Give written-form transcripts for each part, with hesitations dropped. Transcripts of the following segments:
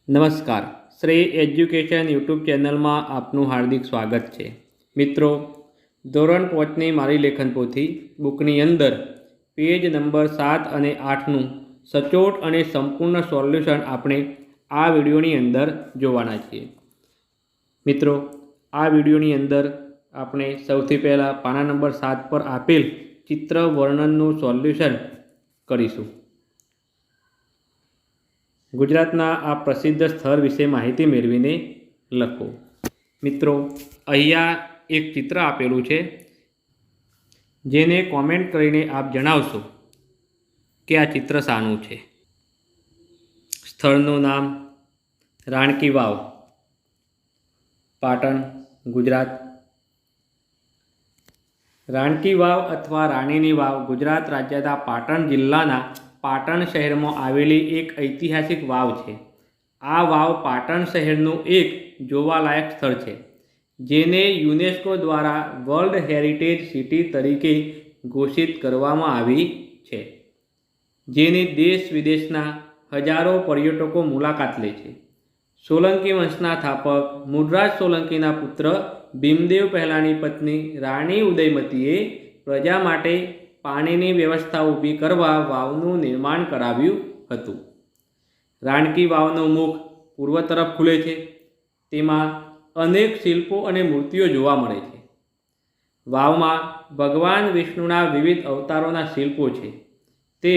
નમસ્કાર, Shri education YouTube ચેનલમાં આપનું હાર્દિક સ્વાગત છે। મિત્રો, ધોરણ 5ની મારી લેખન પોથી બુકની અંદર પેજ નંબર 7 અને 8નું સચોટ અને સંપૂર્ણ સોલ્યુશન આપણે આ વિડીયોની અંદર જોવાના છીએ। મિત્રો, આ વિડીયોની અંદર આપણે સૌથી પહેલાં પાના નંબર 7 પર આપેલ ચિત્ર વર્ણનનું સોલ્યુશન કરીશું। ગુજરાતના આ પ્રસિદ્ધ સ્થળ વિશે માહિતી મેળવીને લખો। મિત્રો, અહીંયા એક ચિત્ર આપેલું છે, જેને કોમેન્ટ કરીને આપ જણાવશો કે આ ચિત્ર શાનું છે। સ્થળનું નામ રાણકી વાવ, પાટણ, ગુજરાત। રાણકી વાવ અથવા રાણીની વાવ ગુજરાત રાજ્યના પાટણ જિલ્લાના પાટણ શહેરમાં આવેલી એક ઐતિહાસિક વાવ છે। આ વાવ પાટણ શહેરનું એક જોવાલાયક સ્થળ છે, જેને યુનેસ્કો દ્વારા વર્લ્ડ હેરિટેજ સિટી તરીકે ઘોષિત કરવામાં આવી છે, જેની દેશ વિદેશના હજારો પર્યટકો મુલાકાત લે છે। સોલંકી વંશના સ્થાપક મૂળરાજ સોલંકીના પુત્ર ભીમદેવ પહેલાની પત્ની રાણી ઉદયમતીએ પ્રજા માટે પાણીની વ્યવસ્થા ઊભી કરવા વાવનું નિર્માણ કરાવ્યું હતું। રાણકી વાવનું મુખ પૂર્વ તરફ ખુલે છે। તેમાં અનેક શિલ્પો અને મૂર્તિઓ જોવા મળે છે। વાવમાં ભગવાન વિષ્ણુના વિવિધ અવતારોના શિલ્પો છે। તે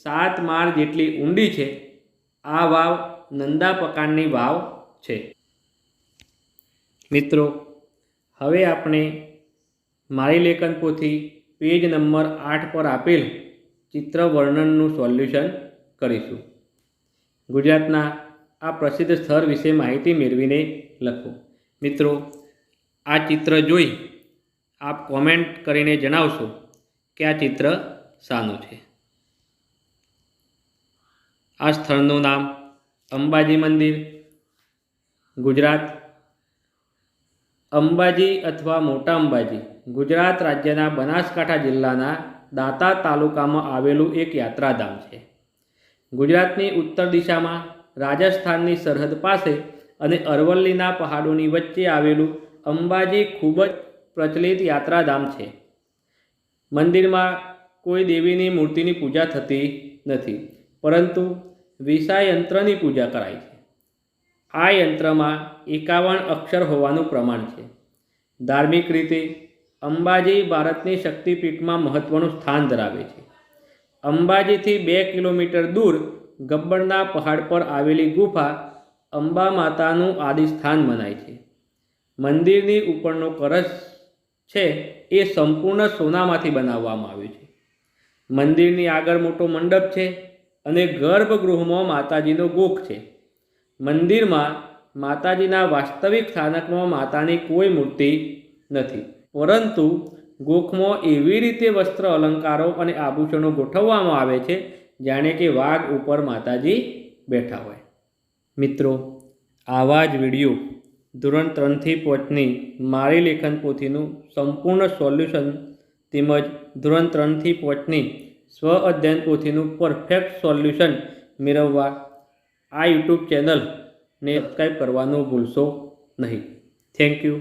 7 માળ જેટલી ઊંડી છે। આ વાવ નંદા પ્રકારની વાવ છે। મિત્રો, હવે આપણે મારી લેખન પોથી પેજ નંબર 8 પર આપેલ ચિત્ર વર્ણનનું સોલ્યુશન કરીશું। ગુજરાતના આ પ્રસિદ્ધ સ્થળ વિશે માહિતી મેળવીને લખો। મિત્રો, આ ચિત્ર જોઈ આપ કોમેન્ટ કરીને જણાવશો કે આ ચિત્ર શાનું છે। આ સ્થળનું નામ અંબાજી મંદિર, ગુજરાત। અંબાજી અથવા મોટા અંબાજી ગુજરાત રાજ્યના બનાસકાંઠા જિલ્લાના દાંતા તાલુકામાં આવેલું એક યાત્રાધામ છે। ગુજરાતની ઉત્તર દિશામાં રાજસ્થાનની સરહદ પાસે અને અરવલ્લીના પહાડોની વચ્ચે આવેલું અંબાજી ખૂબ જ પ્રચલિત યાત્રાધામ છે। મંદિરમાં કોઈ દેવીની મૂર્તિની પૂજા થતી નથી, પરંતુ વિષા યંત્રની પૂજા કરાય છે। આ યંત્રમાં 51 અક્ષર હોવાનું પ્રમાણ છે। ધાર્મિક રીતે અંબાજી ભારતની શક્તિપીઠમાં મહત્વનું સ્થાન ધરાવે છે। અંબાજીથી 2 કિલોમીટર દૂર ગબ્બરના પહાડ પર આવેલી ગુફા અંબા માતાનું આદિસ્થાન મનાય છે। મંદિરની ઉપરનો કળશ છે એ સંપૂર્ણ સોનામાંથી બનાવવામાં આવ્યો છે। મંદિરની આગળ મોટો મંડપ છે અને ગર્ભગૃહમાં માતાજીનો ગોખ છે। મંદિરમાં માતાજીના વાસ્તવિક સ્થાનકમાં માતાની કોઈ મૂર્તિ નથી, પરંતુ ગોખમાં એવી રીતે વસ્ત્ર અલંકારો અને આભૂષણો ગોઠવવામાં આવે છે જાણે કે વાઘ ઉપર માતાજી બેઠા હોય। મિત્રો, આવા જ વિડીયો ધોરણ 3થી 5ની મારી લેખન પોથીનું સંપૂર્ણ સોલ્યુશન તેમજ ધોરણ 3થી 5ની સ્વ અધ્યયન પોથીનું પરફેક્ટ સોલ્યુશન મેળવવા આ યુટ્યુબ ચેનલને સબસ્ક્રાઈબ કરવાનું ભૂલશો નહીં। Thank you.